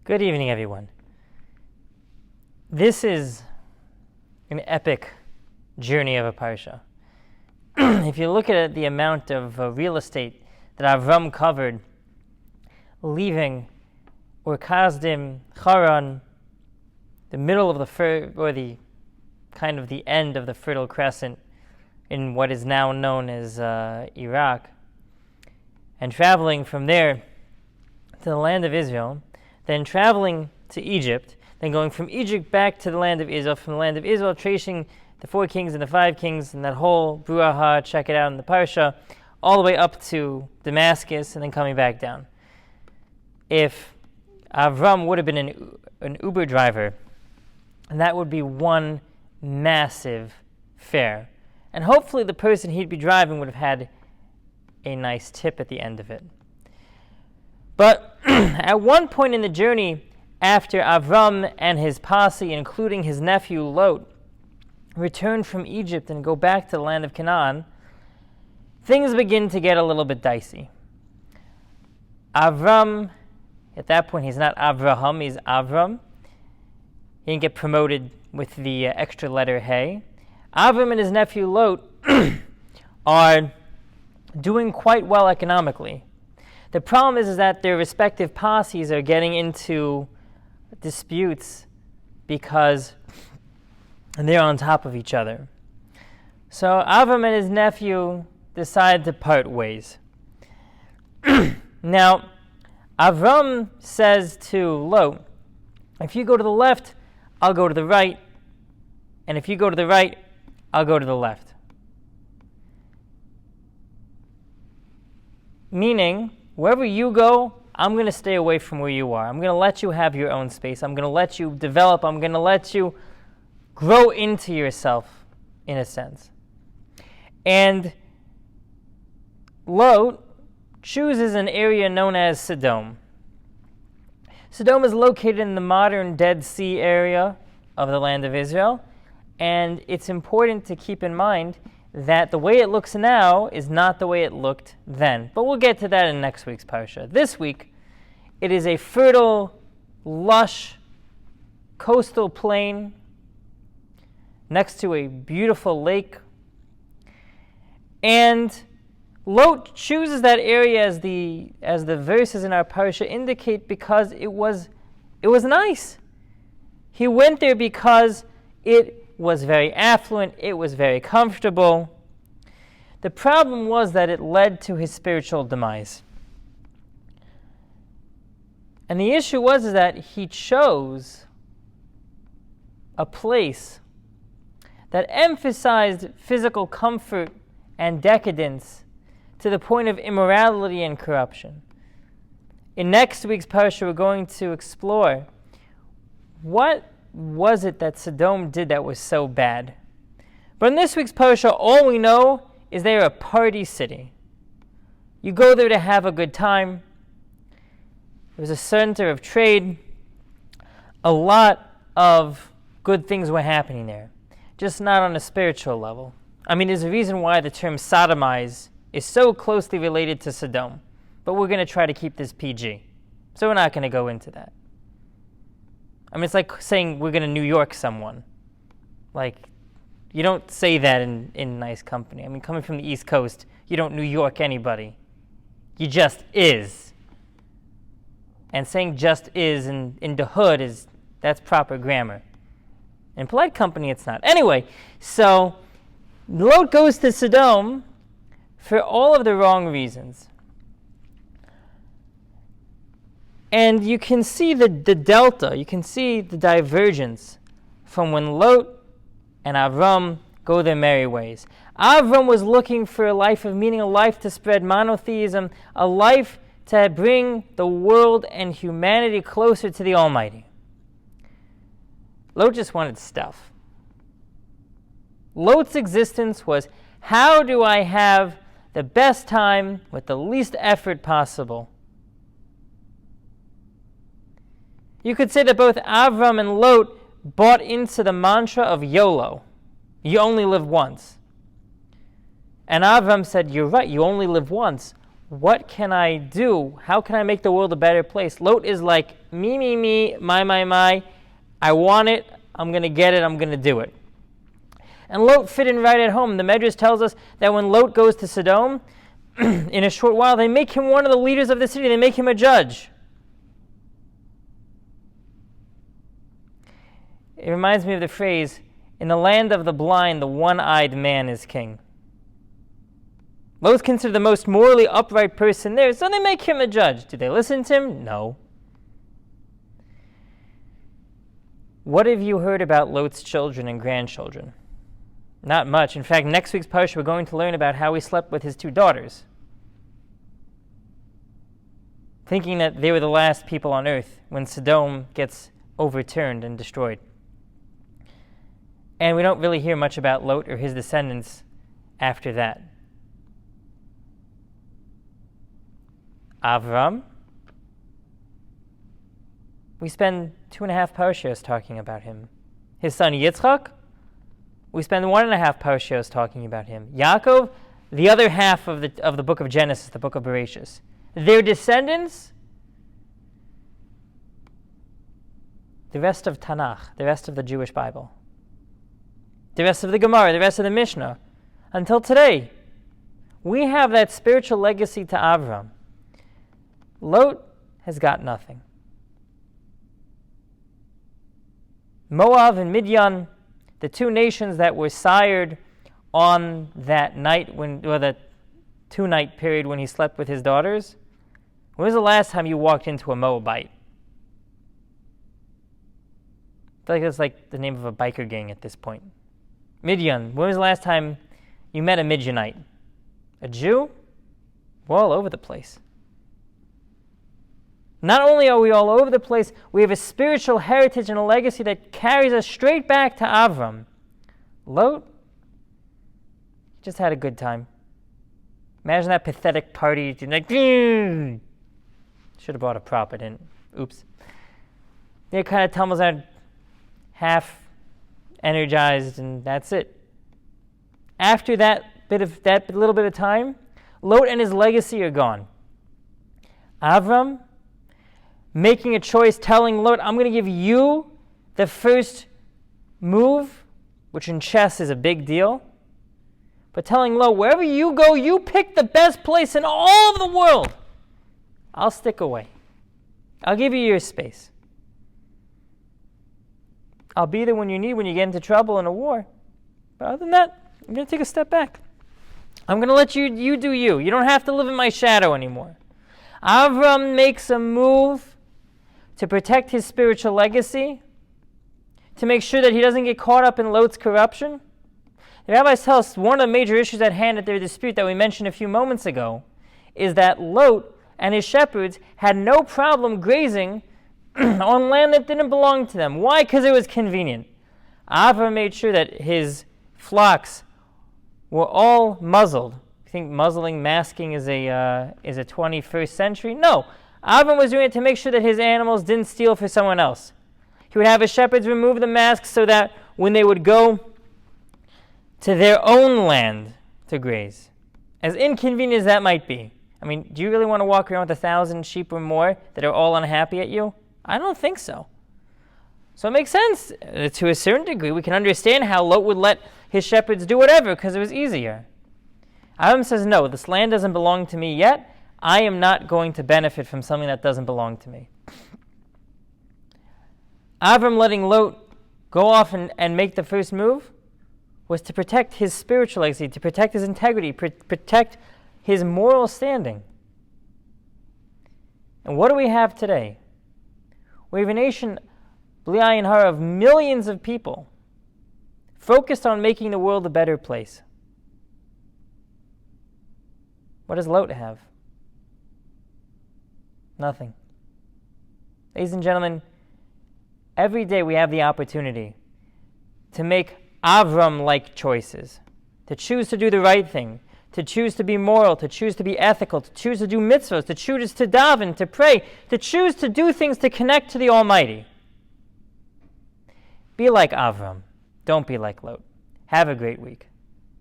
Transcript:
Good evening, everyone. This is an epic journey of a parsha. If you look at the amount of real estate that Avram covered, leaving Ur Kasdim, Haran, the middle of the kind of the end of the Fertile Crescent in what is now known as Iraq, and traveling from there to the land of Israel, then traveling to Egypt, then going from Egypt back to the land of Israel, from the land of Israel tracing the 4 kings and the 5 kings and that whole brouhaha, check it out in the parsha, all the way up to Damascus and then coming back down. If Avram would have been an Uber driver, that would be one massive fare. And hopefully the person he'd be driving would have had a nice tip at the end of it. But at one point in the journey, after Avram and his posse, including his nephew Lot, return from Egypt and go back to the land of Canaan, things begin to get a little bit dicey. Avram, at that point he's not Avraham, he's Avram. He didn't get promoted with the extra letter Hey. Avram and his nephew Lot are doing quite well economically. The problem is that their respective posses are getting into disputes because they're on top of each other. So Avram and his nephew decide to part ways. Now, Avram says to Lot, if you go to the left, I'll go to the right, and if you go to the right, I'll go to the left. Meaning, wherever you go, I'm going to stay away from where you are. I'm going to let you have your own space. I'm going to let you develop. I'm going to let you grow into yourself, in a sense. And Lot chooses an area known as Sodom. Sodom is located in the modern Dead Sea area of the land of Israel, and it's important to keep in mind that the way it looks now is not the way it looked then. But we'll get to that in next week's parsha. This week, it is a fertile, lush, coastal plain next to a beautiful lake. And Lot chooses that area as the verses in our parsha indicate because it was nice. He went there because it was very affluent, it was very comfortable. The problem was that it led to his spiritual demise. And the issue was that he chose a place that emphasized physical comfort and decadence to the point of immorality and corruption. In next week's parsha, we're going to explore what was it that Sodom did that was so bad. But in this week's parsha, all we know is they are a party city. You go there to have a good time. It was a center of trade. A lot of good things were happening there, just not on a spiritual level. I mean, there's a reason why the term sodomize is so closely related to Sodom, but we're going to try to keep this PG, so we're not going to go into that. I mean, it's like saying we're going to New York someone. Like, you don't say that in nice company. I mean, coming from the East Coast, you don't New York anybody. You just is. And saying just is in the hood that's proper grammar. In polite company, it's not. Anyway, so Lot goes to Sodom for all of the wrong reasons. And you can see the delta, you can see the divergence from when Lot and Avram go their merry ways. Avram was looking for a life of meaning, a life to spread monotheism, a life to bring the world and humanity closer to the Almighty. Lot just wanted stuff. Lot's existence was, how do I have the best time with the least effort possible? You could say that both Avram and Lot bought into the mantra of YOLO. You only live once. And Avram said, you're right, you only live once. what can I do? How can I make the world a better place? Lot is like, me, my. I want it. I'm going to get it. I'm going to do it. And Lot fit in right at home. The Medrash tells us that when Lot goes to Sodom, in a short while, they make him one of the leaders of the city. They make him a judge. It reminds me of the phrase, in the land of the blind, the one-eyed man is king. Lot's considered the most morally upright person there, so they make him a judge. Do they listen to him? No. What have you heard about Lot's children and grandchildren? Not much. In fact, next week's parsha we're going to learn about how he slept with his 2 daughters, thinking that they were the last people on earth when Sodom gets overturned and destroyed. And we don't really hear much about Lot or his descendants after that. Avram, we spend 2.5 parashas talking about him. His son Yitzchak, we spend 1.5 parashas talking about him. Yaakov, the other half of the book of Genesis, the book of Bereshis. Their descendants, the rest of Tanakh, the rest of the Jewish Bible, the rest of the Gemara, the rest of the Mishnah. Until today, we have that spiritual legacy to Avram. Lot has got nothing. Moab and Midian, the 2 nations that were sired on that night, or the 2-night period when he slept with his daughters. When was the last time you walked into a Moabite? I feel like that's like the name of a biker gang at this point. Midian, when was the last time you met a Midianite? A Jew? We're all over the place. Not only are we all over the place, we have a spiritual heritage and a legacy that carries us straight back to Avram. Lot just had a good time. Imagine that pathetic party. Like, should have brought a prop, I didn't. Oops. They kind of tumbles out half energized, and that's it. After that little bit of time, Lot and his legacy are gone. Avram making a choice, telling Lot, I'm going to give you the first move, which in chess is a big deal. But telling Lot, wherever you go, you pick the best place in all of the world. I'll stick away. I'll give you your space. I'll be there when you need, when you get into trouble in a war. But other than that, I'm going to take a step back. I'm going to let you do you. You don't have to live in my shadow anymore. Avram makes a move to protect his spiritual legacy, to make sure that he doesn't get caught up in Lot's corruption. The rabbis tell us one of the major issues at hand at their dispute that we mentioned a few moments ago is that Lot and his shepherds had no problem grazing on land that didn't belong to them. Why? Because it was convenient. Avram made sure that his flocks were all muzzled. You think muzzling, masking is a 21st century? No. Avram was doing it to make sure that his animals didn't steal for someone else. He would have his shepherds remove the masks so that when they would go to their own land to graze, as inconvenient as that might be. I mean, do you really want to walk around with 1,000 sheep or more that are all unhappy at you? I don't think so. So it makes sense to a certain degree. We can understand how Lot would let his shepherds do whatever because it was easier. Avram says, no, this land doesn't belong to me yet. I am not going to benefit from something that doesn't belong to me. Avram letting Lot go off and make the first move was to protect his spiritual legacy, to protect his integrity, protect his moral standing. And what do we have today? We have a nation, Bli Ayin Hara, of millions of people focused on making the world a better place. What does Lot have? Nothing. Ladies and gentlemen, every day we have the opportunity to make Avram-like choices, to choose to do the right thing, to choose to be moral, to choose to be ethical, to choose to do mitzvahs, to choose to daven, to pray, to choose to do things to connect to the Almighty. Be like Avram. Don't be like Lot. Have a great week.